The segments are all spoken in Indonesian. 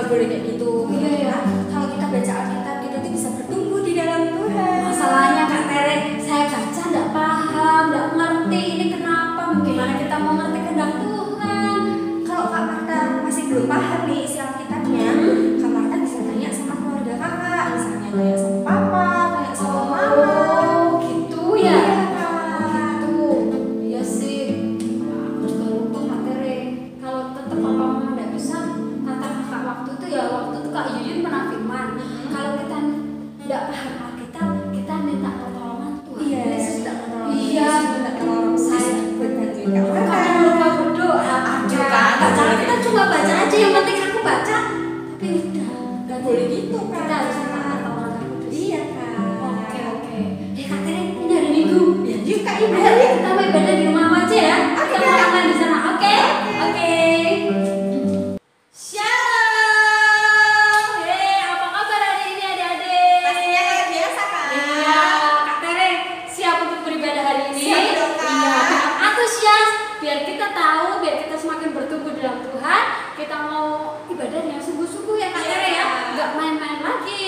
nggak boleh kayak gitu. Iya ya. Kalau kita baca Alkitab kita tuh bisa bertumbuh di dalam Tuhan. Masalahnya Kak Tere, saya baca nggak paham, nggak ngerti ini kenapa. Gimana kita mau ngerti kehendak Tuhan? Kalau Kak Marta masih belum paham nih isi Alkitabnya, Kak Marta bisa tanya sama keluarga kakak, misalnya tanya sama papa, tanya sama mama. Oh, gitu ya. Iya, Kak. Gitu. Iya sih. Aku juga lupa Kak Tere. Kalau tetap papa mama nggak bisa, kata kakak waktu itu ya waktu itu Kak Yuyun pernah firman. Kalau kita nggak paham Alkitab, kita minta pertolongan Tuhan. Iya, Yesus tidak menolong. Iya. Yesus tidak tolong saya buat bantuin Kak Marta. Kakak lupa berdoa. Aduh, Kak. Baca kita cuma baca aja, yang penting aku baca. Tapi udah, Nggak boleh gitu, Kak. kita harus minta pertolongan Tuhan. Iya, Kak. Oke. Kak Tere, ini hari Minggu. Ya, yuk Kak Ayo Ibu. kita mau ibadah di rumah aja ya. Oke, Kita Kak. mau makan di sana. Oke. Shalom. Apa kabar hari ini adik-adik? Pastinya luar biasa, Kak. Iya, Kak Tere siap untuk beribadah hari ini. Siap dong, Kak. Iya, kita antusias biar kita tahu, biar kita semakin bertumbuh dalam Tuhan. Kita mau ibadah yang sungguh-sungguh ya Kak Iya, Tere ya, Kak. nggak main-main lagi.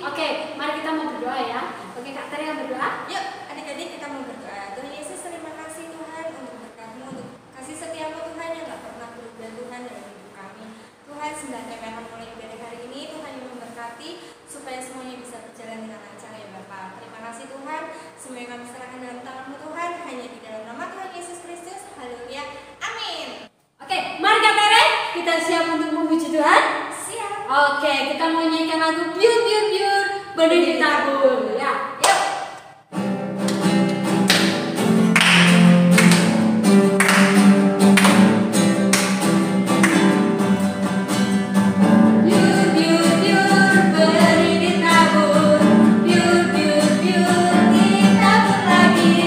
Oke, mari kita mau berdoa ya. Oke, Kak Tere yang berdoa. Yuk, adik-adik kita mau berdoa. Tuhan Yesus, terima kasih Tuhan untuk berkat-Mu, untuk kasih setiamu Tuhan yang gak pernah berubah Tuhan dalam hidup kami. Tuhan, sembilan kami akan mulai ibadah hari ini. Tuhan yang memberkati supaya semuanya bisa berjalan dengan lancar ya Bapak. Terima kasih Tuhan. Semua yang kami serahkan dalam tangan-Mu Tuhan, hanya di dalam nama Tuhan Yesus Kristus. Haleluya. Amin. Oke, mari Kak Tere, kita siap untuk memuji Tuhan. Siap. Oke, kita mau nyanyikan lagu Biur Biur Biur benih ditabur ya. Yuk. Biur biur biur benih ditabur, biur biur biur ditabur lagi.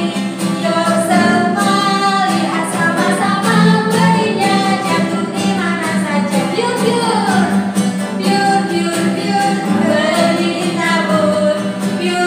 Yuk semua lihat sama-sama benihnya jatuh di mana saja. Biur biur biur biur biur benih ditabur, biur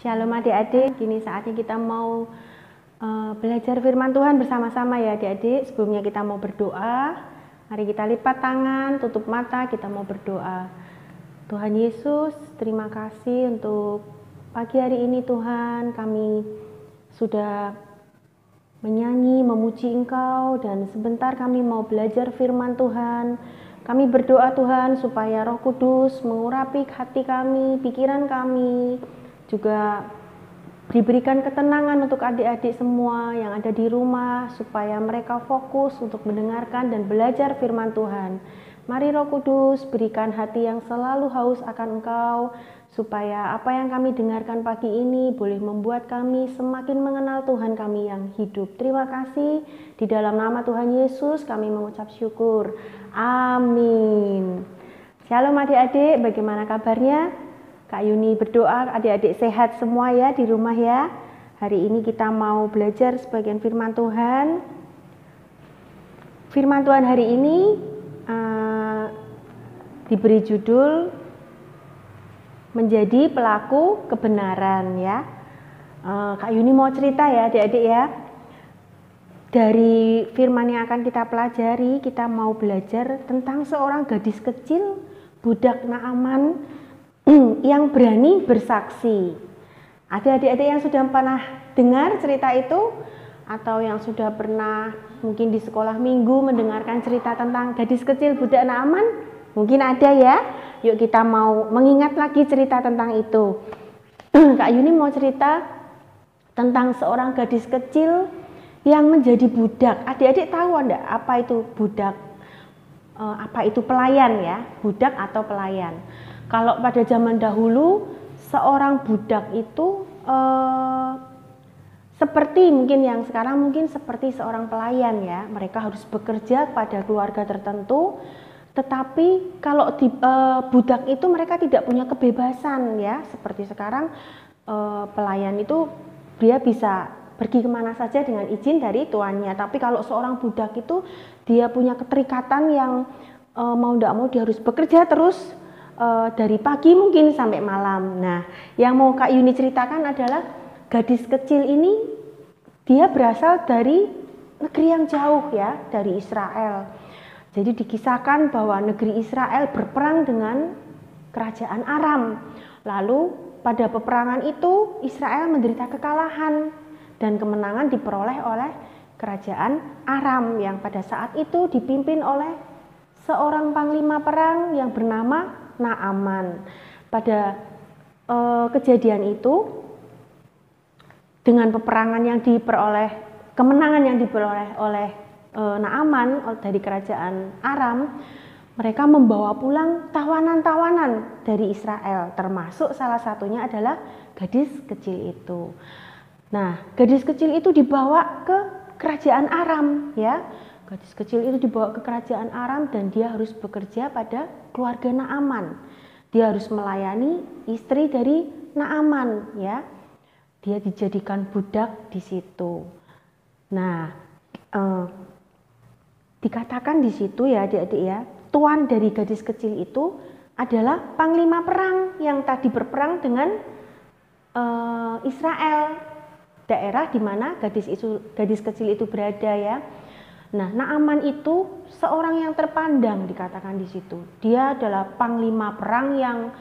Shalom adik-adik, kini saatnya kita mau belajar firman Tuhan bersama-sama ya adik-adik. Sebelumnya kita mau berdoa. Mari kita lipat tangan, tutup mata, kita mau berdoa. Tuhan Yesus, terima kasih untuk pagi hari ini Tuhan. Kami sudah menyanyi, memuji Engkau, dan sebentar kami mau belajar firman Tuhan. Kami berdoa Tuhan supaya Roh Kudus mengurapi hati kami, pikiran kami, juga diberikan ketenangan untuk adik-adik semua yang ada di rumah supaya mereka fokus untuk mendengarkan dan belajar firman Tuhan. Mari Roh Kudus berikan hati yang selalu haus akan Engkau supaya apa yang kami dengarkan pagi ini boleh membuat kami semakin mengenal Tuhan kami yang hidup. Terima kasih, di dalam nama Tuhan Yesus kami mengucap syukur. Amin. Shalom adik-adik, bagaimana kabarnya? Kak Yuni berdoa adik-adik sehat semua ya di rumah ya. Hari ini kita mau belajar sebagian firman Tuhan. Firman Tuhan hari ini diberi judul menjadi pelaku kebenaran ya. Kak Yuni mau cerita ya adik-adik ya. Dari firman yang akan kita pelajari, kita mau belajar tentang seorang gadis kecil, budak Naaman, yang berani bersaksi. Ada adik-adik yang sudah pernah dengar cerita itu, atau yang sudah pernah mungkin di sekolah minggu mendengarkan cerita tentang gadis kecil budak Naaman? Mungkin ada ya. Yuk kita mau mengingat lagi cerita tentang itu. Kak Yuni mau cerita tentang seorang gadis kecil yang menjadi budak. Adik-adik tahu enggak apa itu budak? Apa itu pelayan ya? Budak atau pelayan? Kalau pada zaman dahulu, seorang budak itu seperti mungkin yang sekarang mungkin seperti seorang pelayan ya. Mereka harus bekerja pada keluarga tertentu, tetapi kalau budak itu mereka tidak punya kebebasan ya. Seperti sekarang pelayan itu dia bisa pergi kemana saja dengan izin dari tuannya. Tapi kalau seorang budak itu dia punya keterikatan yang mau tidak mau dia harus bekerja terus. Dari pagi mungkin sampai malam. Nah, yang mau Kak Yuni ceritakan adalah gadis kecil ini dia berasal dari negeri yang jauh ya, dari Israel. Jadi dikisahkan bahwa negeri Israel berperang dengan kerajaan Aram. Lalu pada peperangan itu Israel menderita kekalahan dan kemenangan diperoleh oleh kerajaan Aram yang pada saat itu dipimpin oleh seorang panglima perang yang bernama Naaman. Pada kejadian itu, dengan peperangan yang diperoleh, kemenangan yang diperoleh oleh Naaman dari kerajaan Aram, mereka membawa pulang tawanan-tawanan dari Israel, termasuk salah satunya adalah gadis kecil itu. Nah, gadis kecil itu dibawa ke kerajaan Aram ya. Gadis kecil itu dibawa ke kerajaan Aram dan dia harus bekerja pada keluarga Naaman. Dia harus melayani istri dari Naaman ya. Dia dijadikan budak di situ. Nah, dikatakan di situ ya adik-adik ya, tuan dari gadis kecil itu adalah panglima perang yang tadi berperang dengan Israel, daerah di mana gadis kecil itu berada ya. Nah, Naaman itu seorang yang terpandang dikatakan di situ. Dia adalah panglima perang yang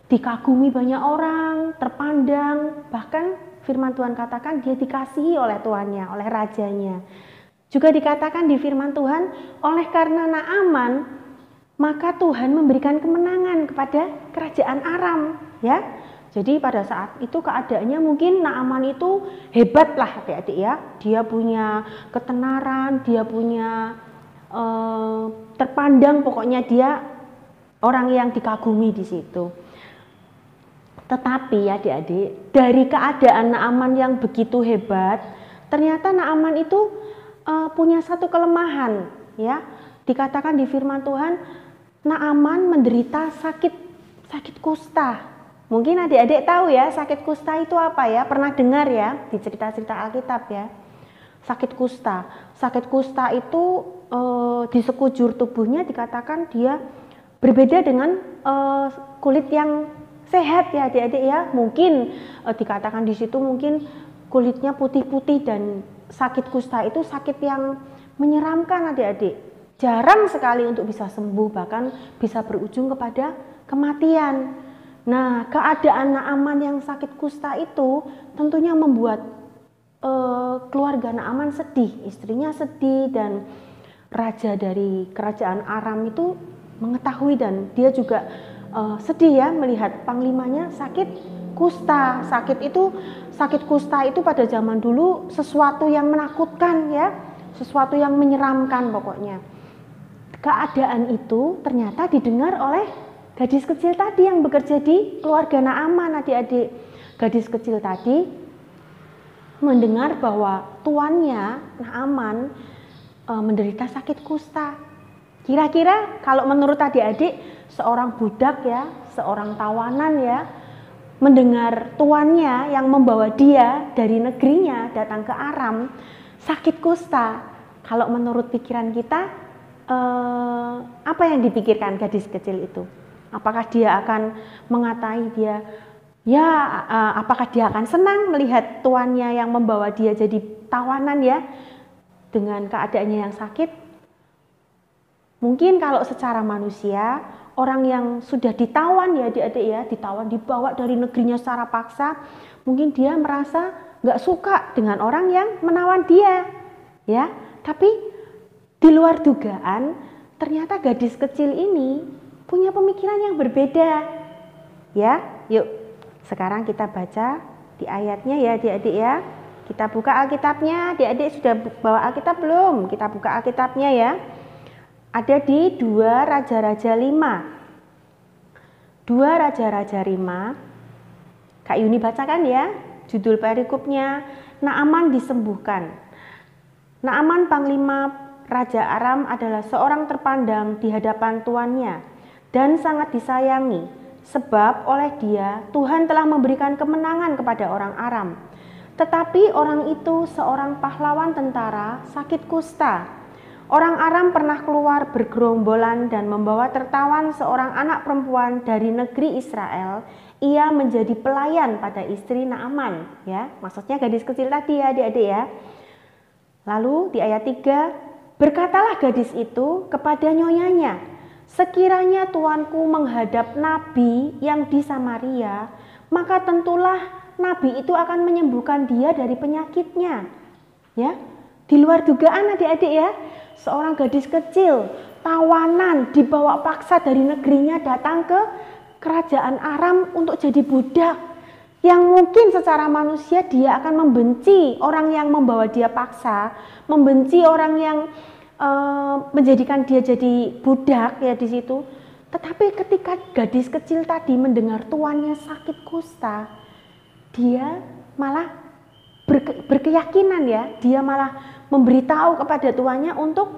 dikagumi banyak orang, terpandang. Bahkan firman Tuhan katakan dia dikasihi oleh tuannya, oleh rajanya. Juga dikatakan di firman Tuhan, oleh karena Naaman, maka Tuhan memberikan kemenangan kepada kerajaan Aram, ya. Jadi pada saat itu keadaannya mungkin Naaman itu hebat lah adik-adik ya. Dia punya ketenaran, dia punya terpandang, pokoknya dia orang yang dikagumi di situ. Tetapi adik-adik, dari keadaan Naaman yang begitu hebat, ternyata Naaman itu punya satu kelemahan ya. Dikatakan di firman Tuhan, Naaman menderita sakit kusta. Mungkin adik-adik tahu ya, sakit kusta itu apa ya? Pernah dengar ya di cerita-cerita Alkitab ya. Sakit kusta. Sakit kusta itu di sekujur tubuhnya dikatakan dia berbeda dengan kulit yang sehat ya adik-adik ya. Mungkin dikatakan di situ mungkin kulitnya putih-putih dan sakit kusta itu sakit yang menyeramkan adik-adik. Jarang sekali untuk bisa sembuh, bahkan bisa berujung kepada kematian. Nah, keadaan Naaman yang sakit kusta itu tentunya membuat keluarga Naaman sedih, istrinya sedih, dan raja dari kerajaan Aram itu mengetahui dan dia juga sedih ya melihat panglimanya sakit kusta. Sakit kusta itu pada zaman dulu sesuatu yang menakutkan ya, sesuatu yang menyeramkan pokoknya. Keadaan itu ternyata didengar oleh gadis kecil tadi yang bekerja di keluarga Naaman adik-adik. Gadis kecil tadi mendengar bahwa tuannya Naaman menderita sakit kusta. Kira-kira kalau menurut adik-adik, seorang budak ya, seorang tawanan ya, mendengar tuannya yang membawa dia dari negerinya datang ke Aram sakit kusta. Kalau menurut pikiran kita, apa yang dipikirkan gadis kecil itu? Apakah dia akan mengatai dia, ya apakah dia akan senang melihat tuannya yang membawa dia jadi tawanan ya, dengan keadaannya yang sakit? Mungkin kalau secara manusia, orang yang sudah ditawan ya adik-adik ya, ditawan dibawa dari negerinya secara paksa, mungkin dia merasa nggak suka dengan orang yang menawan dia ya. Tapi di luar dugaan, ternyata gadis kecil ini punya pemikiran yang berbeda. Ya, yuk sekarang kita baca di ayatnya ya adik-adik ya. Kita buka Alkitabnya, adik-adik sudah bawa Alkitab belum? Kita buka Alkitabnya ya. Ada di 2 Raja-Raja 5. 2 Raja-Raja 5. Kak Yuni bacakan ya, judul perikopnya Naaman disembuhkan. Naaman panglima Raja Aram adalah seorang terpandang di hadapan tuannya dan sangat disayangi, sebab oleh dia Tuhan telah memberikan kemenangan kepada orang Aram. Tetapi orang itu seorang pahlawan tentara sakit kusta. Orang Aram pernah keluar bergerombolan dan membawa tertawan seorang anak perempuan dari negeri Israel. Ia menjadi pelayan pada istri Naaman, ya. Maksudnya gadis kecil tadi ya, adik-adik ya. Lalu di ayat 3, berkatalah gadis itu kepada nyonyanya, sekiranya tuanku menghadap nabi yang di Samaria, maka tentulah nabi itu akan menyembuhkan dia dari penyakitnya. Ya, di luar dugaan adik-adik ya, seorang gadis kecil, tawanan, dibawa paksa dari negerinya datang ke kerajaan Aram untuk jadi budak. Yang mungkin secara manusia dia akan membenci orang yang membawa dia paksa, membenci orang yang menjadikan dia jadi budak ya di situ. Tetapi ketika gadis kecil tadi mendengar tuannya sakit kusta, dia malah berkeyakinan ya, dia malah memberitahu kepada tuannya untuk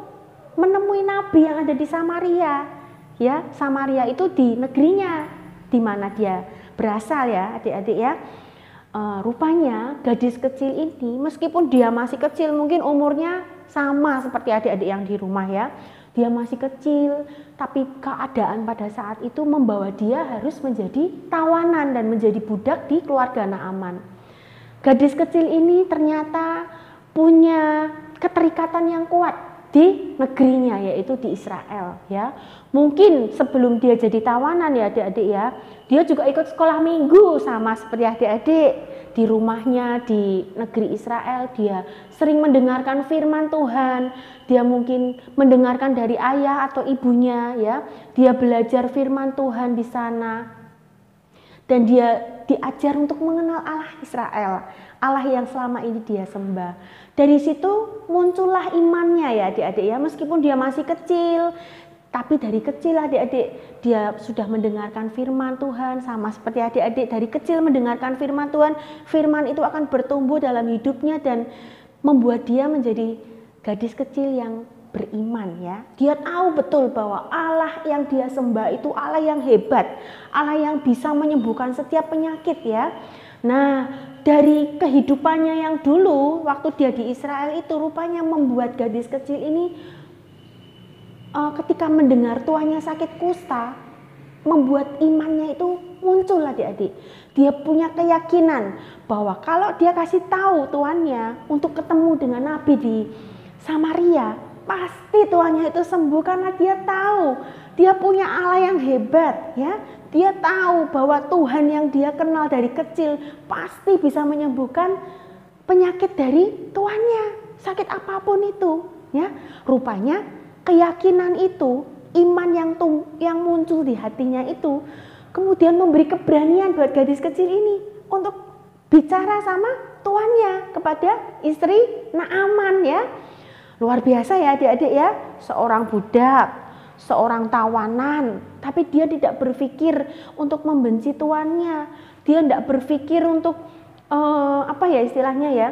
menemui nabi yang ada di Samaria. Ya, Samaria itu di negerinya, di mana dia berasal ya, adik-adik ya. Rupanya gadis kecil ini meskipun dia masih kecil, mungkin umurnya sama seperti adik-adik yang di rumah ya, dia masih kecil, tapi keadaan pada saat itu membawa dia harus menjadi tawanan dan menjadi budak di keluarga Naaman. Gadis kecil ini ternyata punya keterikatan yang kuat di negerinya, yaitu di Israel ya. Mungkin sebelum dia jadi tawanan ya adik-adik ya, dia juga ikut sekolah minggu sama seperti adik-adik. Di rumahnya di negeri Israel dia sering mendengarkan firman Tuhan. Dia mungkin mendengarkan dari ayah atau ibunya ya. Dia belajar firman Tuhan di sana. Dan dia diajar untuk mengenal Allah Israel, Allah yang selama ini dia sembah. Dari situ muncullah imannya ya adik-adik ya, meskipun dia masih kecil, tapi dari kecil adik-adik dia sudah mendengarkan firman Tuhan. Sama seperti adik-adik dari kecil mendengarkan firman Tuhan, firman itu akan bertumbuh dalam hidupnya dan membuat dia menjadi gadis kecil yang beriman ya. Dia tahu betul bahwa Allah yang dia sembah itu Allah yang hebat, Allah yang bisa menyembuhkan setiap penyakit ya. Nah, dari kehidupannya yang dulu waktu dia di Israel itu rupanya membuat gadis kecil ini ketika mendengar tuannya sakit kusta, membuat imannya itu muncul adik-adik. Dia punya keyakinan bahwa kalau dia kasih tahu tuannya untuk ketemu dengan Nabi di Samaria, pasti tuannya itu sembuh karena dia tahu dia punya Allah yang hebat ya. Dia tahu bahwa Tuhan yang dia kenal dari kecil pasti bisa menyembuhkan penyakit dari tuannya, sakit apapun itu ya. Rupanya keyakinan itu, iman yang muncul di hatinya itu kemudian memberi keberanian buat gadis kecil ini untuk bicara sama tuannya, kepada istri Naaman ya. Luar biasa ya adik-adik ya, seorang budak, seorang tawanan, tapi dia tidak berpikir untuk membenci tuannya. Dia tidak berpikir untuk apa ya istilahnya ya,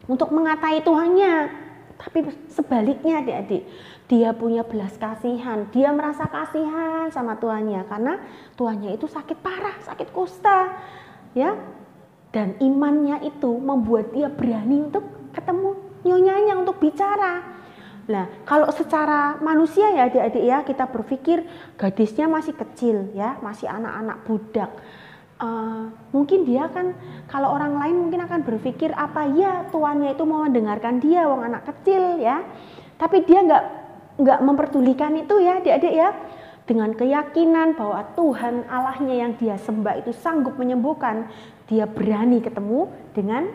untuk mengatai tuannya. Tapi sebaliknya adik-adik, dia punya belas kasihan, dia merasa kasihan sama tuannya karena tuannya itu sakit parah, sakit kusta ya. Dan imannya itu membuat dia berani untuk ketemu nyonyanya, untuk bicara. Nah, kalau secara manusia ya adik-adik ya, kita berpikir gadisnya masih kecil ya, masih anak-anak budak. Mungkin dia kan, kalau orang lain mungkin akan berpikir apa ya tuannya itu mau mendengarkan dia, wong anak kecil ya. Tapi dia nggak memperdulikan itu ya adik-adik ya. Dengan keyakinan bahwa Tuhan Allahnya yang dia sembah itu sanggup menyembuhkan, dia berani ketemu dengan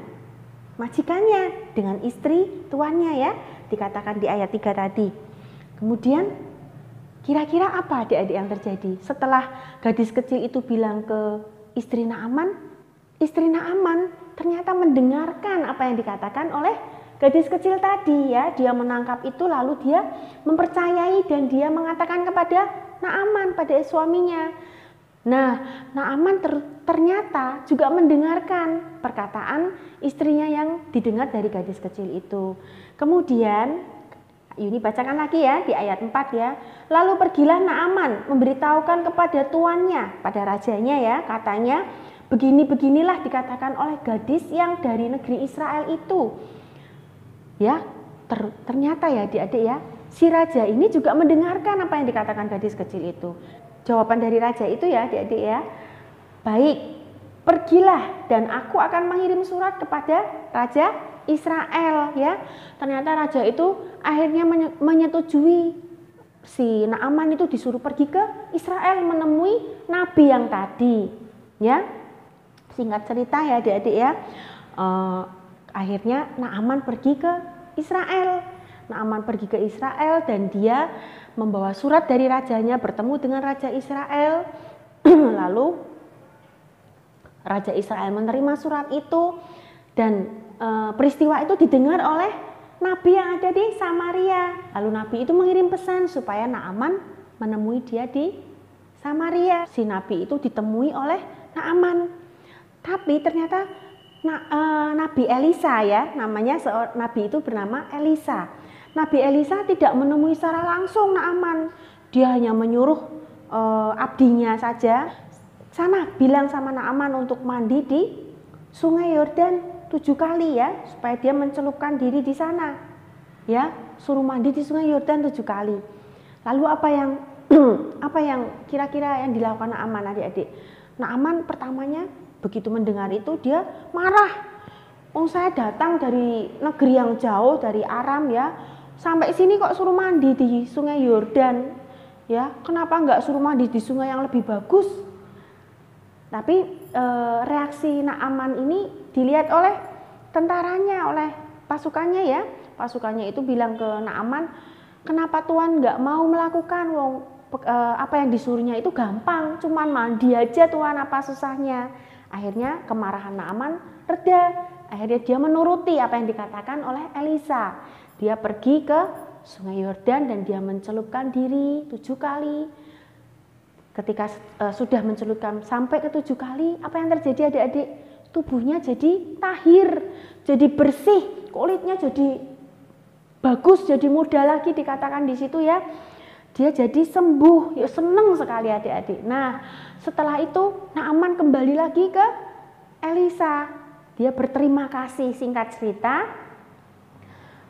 majikannya, dengan istri tuannya ya, dikatakan di ayat 3 tadi. Kemudian kira-kira apa adik-adik yang terjadi? Setelah gadis kecil itu bilang ke istri Naaman ternyata mendengarkan apa yang dikatakan oleh gadis kecil tadi ya. Dia menangkap itu lalu dia mempercayai dan dia mengatakan kepada Naaman, pada suaminya. Nah, Naaman ternyata juga mendengarkan perkataan istrinya yang didengar dari gadis kecil itu. Kemudian, Yuni bacakan lagi ya di ayat 4 ya. Lalu pergilah Naaman memberitahukan kepada tuannya, pada rajanya ya, katanya begini-beginilah dikatakan oleh gadis yang dari negeri Israel itu. Ya, ternyata ya adik-adik ya, si raja ini juga mendengarkan apa yang dikatakan gadis kecil itu. Jawaban dari raja itu ya adik-adik ya, baik, pergilah dan aku akan mengirim surat kepada raja Israel ya. Ternyata raja itu akhirnya menyetujui si Naaman itu disuruh pergi ke Israel menemui nabi yang tadi ya. Singkat cerita ya adik-adik ya, akhirnya Naaman pergi ke Israel. Naaman pergi ke Israel dan dia membawa surat dari rajanya, bertemu dengan raja Israel. Lalu raja Israel menerima surat itu dan peristiwa itu didengar oleh nabi yang ada di Samaria. Lalu nabi itu mengirim pesan supaya Naaman menemui dia di Samaria. Si nabi itu ditemui oleh Naaman. Tapi ternyata Nabi Elisa ya, namanya nabi itu bernama Elisa. Nabi Elisa tidak menemui secara langsung Naaman. Dia hanya menyuruh abdinya saja, sana bilang sama Naaman untuk mandi di Sungai Yordan 7 kali ya, supaya dia mencelupkan diri di sana. Ya, suruh mandi di Sungai Yordan 7 kali. Lalu apa yang kira-kira yang dilakukan Naaman adik-adik? Naaman pertamanya begitu mendengar itu dia marah. Saya datang dari negeri yang jauh, dari Aram ya, sampai sini kok suruh mandi di Sungai Yordan ya, kenapa nggak suruh mandi di sungai yang lebih bagus? Tapi reaksi Naaman ini dilihat oleh tentaranya, oleh pasukannya ya. Pasukannya itu bilang ke Naaman, kenapa Tuhan nggak mau melakukan, apa yang disuruhnya itu gampang, cuman mandi aja Tuhan, apa susahnya? Akhirnya kemarahan Naaman reda. Akhirnya dia menuruti apa yang dikatakan oleh Elisa. Dia pergi ke Sungai Yordan dan dia mencelupkan diri 7 kali. Ketika sudah mencelupkan sampai ke 7 kali, apa yang terjadi adik-adik? Tubuhnya jadi tahir, jadi bersih, kulitnya jadi bagus, jadi muda lagi dikatakan di situ ya. Dia jadi sembuh, ya seneng sekali adik-adik. Nah, setelah itu Naaman kembali lagi ke Elisa. Dia berterima kasih. Singkat cerita,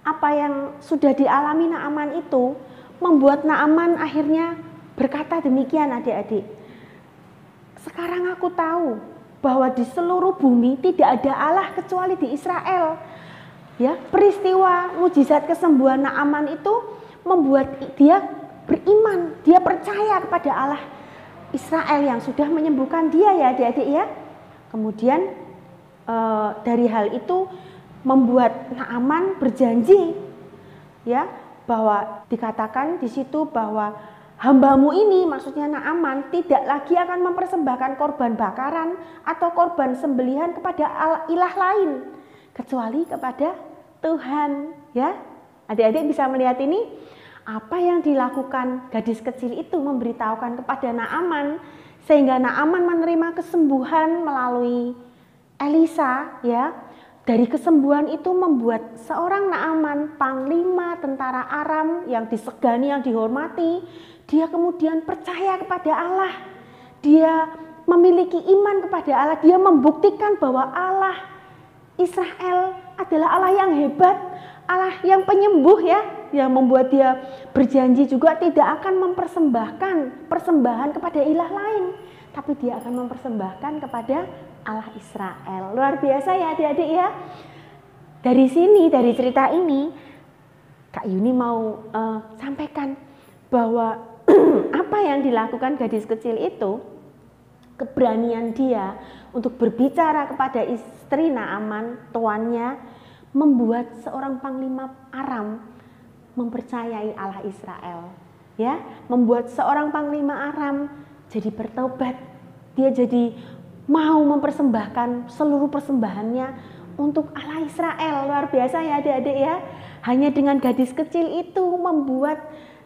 apa yang sudah dialami Naaman itu membuat Naaman akhirnya berkata demikian adik-adik. Sekarang aku tahu bahwa di seluruh bumi tidak ada Allah kecuali di Israel. Ya, peristiwa mujizat kesembuhan Naaman itu membuat dia beriman, dia percaya kepada Allah Israel yang sudah menyembuhkan dia ya adik-adik ya. Kemudian dari hal itu membuat Naaman berjanji ya, bahwa dikatakan di situ bahwa hambamu ini, maksudnya Naaman, tidak lagi akan mempersembahkan korban bakaran atau korban sembelihan kepada ilah lain kecuali kepada Tuhan ya. Adik-adik bisa melihat ini, apa yang dilakukan gadis kecil itu memberitahukan kepada Naaman sehingga Naaman menerima kesembuhan melalui Elisa ya. Dari kesembuhan itu membuat seorang Naaman, panglima tentara Aram yang disegani, yang dihormati, dia kemudian percaya kepada Allah. Dia memiliki iman kepada Allah, dia membuktikan bahwa Allah Israel adalah Allah yang hebat, Allah yang penyembuh ya, yang membuat dia berjanji juga tidak akan mempersembahkan persembahan kepada ilah lain, tapi dia akan mempersembahkan kepada Allah Israel. Luar biasa ya adik-adik ya. Dari sini, dari cerita ini, Kak Yuni mau sampaikan bahwa apa yang dilakukan gadis kecil itu, keberanian dia untuk berbicara kepada istri Naaman, tuannya, membuat seorang panglima Aram mempercayai Allah Israel. Ya, membuat seorang panglima Aram jadi bertobat. Dia jadi mau mempersembahkan seluruh persembahannya untuk Allah Israel. Luar biasa ya adik-adik ya. Hanya dengan gadis kecil itu membuat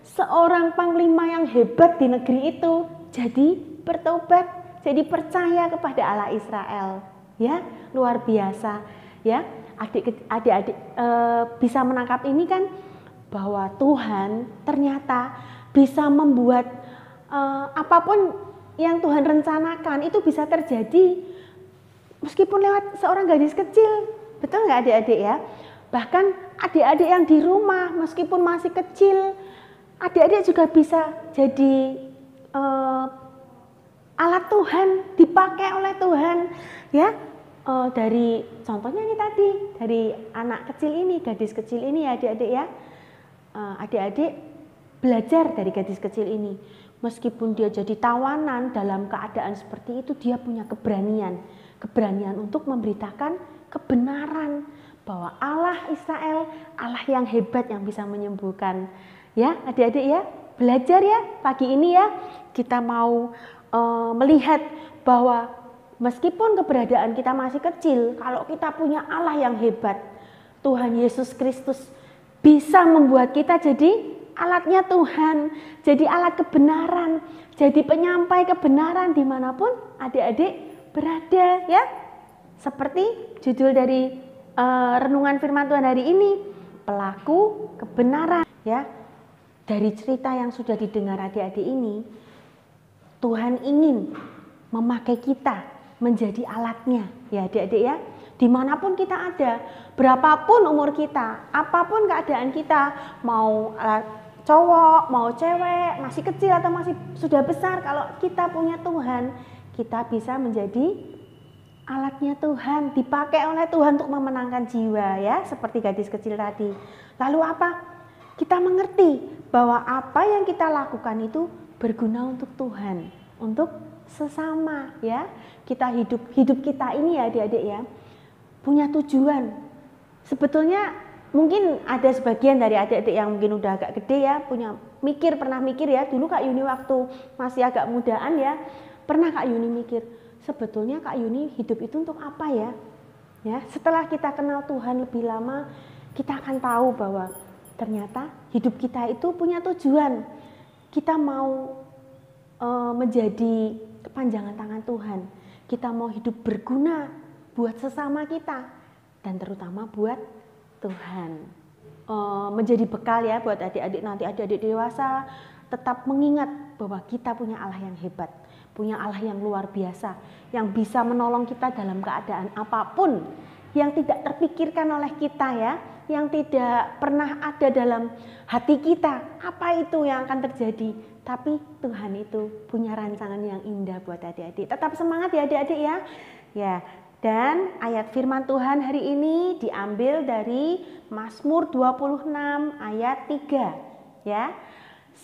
seorang panglima yang hebat di negeri itu jadi bertobat, jadi percaya kepada Allah Israel. Ya, luar biasa ya. Adik-adik bisa menangkap ini kan, bahwa Tuhan ternyata bisa membuat apapun yang Tuhan rencanakan itu bisa terjadi meskipun lewat seorang gadis kecil. Betul nggak adik-adik ya? Bahkan adik-adik yang di rumah meskipun masih kecil, adik-adik juga bisa jadi alat Tuhan, dipakai oleh Tuhan ya. Dari contohnya ini tadi, dari anak kecil ini, gadis kecil ini ya adik-adik ya. Adik-adik belajar dari gadis kecil ini. Meskipun dia jadi tawanan dalam keadaan seperti itu, dia punya keberanian untuk memberitakan kebenaran bahwa Allah Israel, Allah yang hebat yang bisa menyembuhkan. Ya, adik-adik ya, belajar ya pagi ini ya. Kita mau melihat bahwa meskipun keberadaan kita masih kecil, kalau kita punya Allah yang hebat, Tuhan Yesus Kristus bisa membuat kita jadi alatnya Tuhan, jadi alat kebenaran, jadi penyampai kebenaran dimanapun adik-adik berada ya. Seperti judul dari renungan firman Tuhan hari ini, pelaku kebenaran ya. Dari cerita yang sudah didengar adik-adik ini, Tuhan ingin memakai kita menjadi alatnya ya adik-adik ya. Dimanapun kita ada, berapapun umur kita, apapun keadaan kita, mau cowok, mau cewek, masih kecil atau masih sudah besar, kalau kita punya Tuhan, kita bisa menjadi alatnya Tuhan, dipakai oleh Tuhan untuk memenangkan jiwa ya, seperti gadis kecil tadi. Lalu apa? Kita mengerti bahwa apa yang kita lakukan itu berguna untuk Tuhan, untuk sesama ya. Kita hidup kita ini ya adik-adik ya, punya tujuan. Sebetulnya mungkin ada sebagian dari adik-adik yang mungkin udah agak gede ya, pernah mikir ya, dulu Kak Yuni waktu masih agak mudaan ya, pernah Kak Yuni mikir, sebetulnya Kak Yuni hidup itu untuk apa ya? Ya, setelah kita kenal Tuhan lebih lama, kita akan tahu bahwa ternyata hidup kita itu punya tujuan. Kita mau menjadi kepanjangan tangan Tuhan. Kita mau hidup berguna buat sesama kita dan terutama buat Tuhan. Menjadi bekal ya buat adik-adik nanti, adik-adik dewasa tetap mengingat bahwa kita punya Allah yang hebat, punya Allah yang luar biasa, yang bisa menolong kita dalam keadaan apapun yang tidak terpikirkan oleh kita ya, yang tidak pernah ada dalam hati kita. Apa itu yang akan terjadi? tapi Tuhan itu punya rancangan yang indah buat adik-adik. Tetap semangat ya adik-adik ya. Ya, dan ayat firman Tuhan hari ini diambil dari Mazmur 26 ayat 3 ya.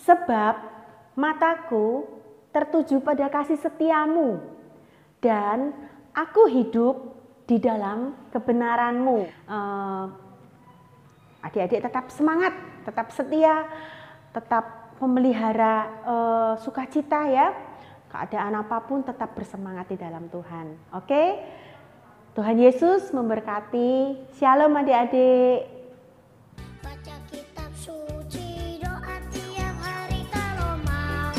Sebab mataku tertuju pada kasih setiamu dan aku hidup di dalam kebenaranmu. Adik-adik tetap semangat, tetap setia, tetap memelihara sukacita ya. Keadaan apapun tetap bersemangat di dalam Tuhan. Oke? Tuhan Yesus memberkati. Shalom adik-adik. Baca kitab suci, doa tiap hari kalau mau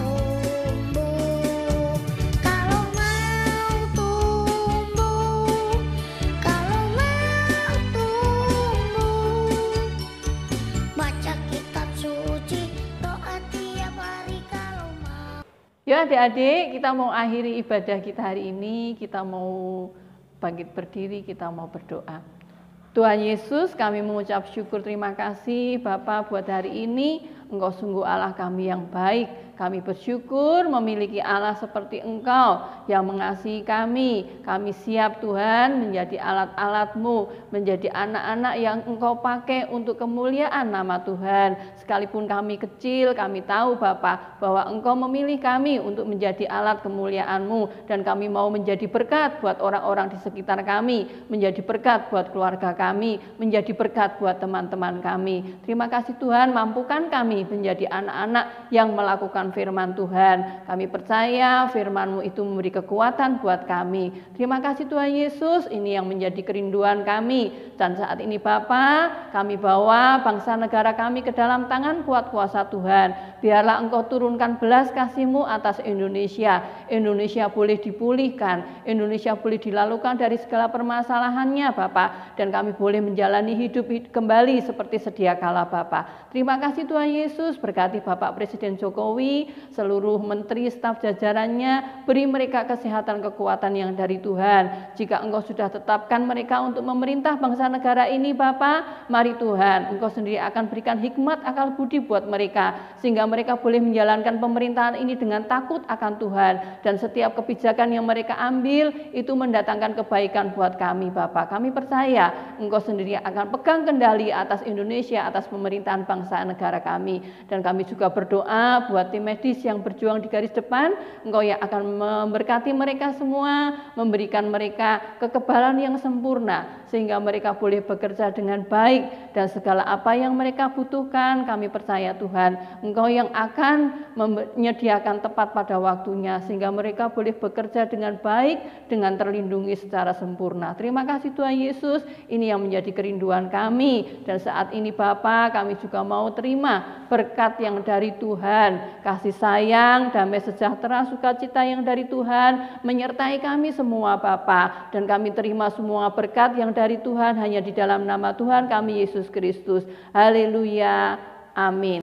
tumbuh, kalau mau tumbuh, kalau mau tumbuh. Baca kitab suci, doa tiap hari kalau mau. Ya adik-adik, kita mau akhiri ibadah kita hari ini, kita mau bangkit berdiri, kita mau berdoa. Tuhan Yesus, kami mengucap syukur terima kasih Bapa buat hari ini. Engkau sungguh Allah kami yang baik. Kami bersyukur memiliki Allah seperti Engkau yang mengasihi kami. Kami siap Tuhan menjadi alat-alat-Mu, menjadi anak-anak yang Engkau pakai untuk kemuliaan nama Tuhan. Sekalipun kami kecil, kami tahu Bapa bahwa Engkau memilih kami untuk menjadi alat kemuliaan-Mu. Dan kami mau menjadi berkat buat orang-orang di sekitar kami, menjadi berkat buat keluarga kami, menjadi berkat buat teman-teman kami. Terima kasih Tuhan, mampukan kami menjadi anak-anak yang melakukan firman Tuhan. Kami percaya firman-Mu itu memberi kekuatan buat kami. Terima kasih Tuhan Yesus, ini yang menjadi kerinduan kami. Dan saat ini Bapa, kami bawa bangsa negara kami ke dalam tangan kuat kuasa Tuhan. Biarlah Engkau turunkan belas kasih-Mu atas Indonesia. Indonesia boleh dipulihkan, Indonesia boleh dilalukan dari segala permasalahannya Bapa. Dan kami boleh menjalani hidup kembali seperti sedia kala Bapa. Terima kasih Tuhan Yesus, berkati Bapak Presiden Jokowi, seluruh menteri, staf jajarannya, beri mereka kesehatan kekuatan yang dari Tuhan. Jika Engkau sudah tetapkan mereka untuk memerintah bangsa negara ini Bapa, mari Tuhan, Engkau sendiri akan berikan hikmat akal budi buat mereka, sehingga mereka boleh menjalankan pemerintahan ini dengan takut akan Tuhan, dan setiap kebijakan yang mereka ambil itu mendatangkan kebaikan buat kami Bapa. Kami percaya Engkau sendiri akan pegang kendali atas Indonesia, atas pemerintahan bangsa negara kami. Dan kami juga berdoa buat tim medis yang berjuang di garis depan. Engkau yang akan memberkati mereka semua, memberikan mereka kekebalan yang sempurna, sehingga mereka boleh bekerja dengan baik, dan segala apa yang mereka butuhkan, kami percaya Tuhan, Engkau yang akan menyediakan tepat pada waktunya, sehingga mereka boleh bekerja dengan baik, dengan terlindungi secara sempurna. Terima kasih Tuhan Yesus, ini yang menjadi kerinduan kami. Dan saat ini Bapa, kami juga mau terima berkat yang dari Tuhan, kasih sayang, damai sejahtera, sukacita yang dari Tuhan menyertai kami semua Bapa. Dan kami terima semua berkat yang dari Tuhan hanya di dalam nama Tuhan kami Yesus Kristus. Haleluya. Amin.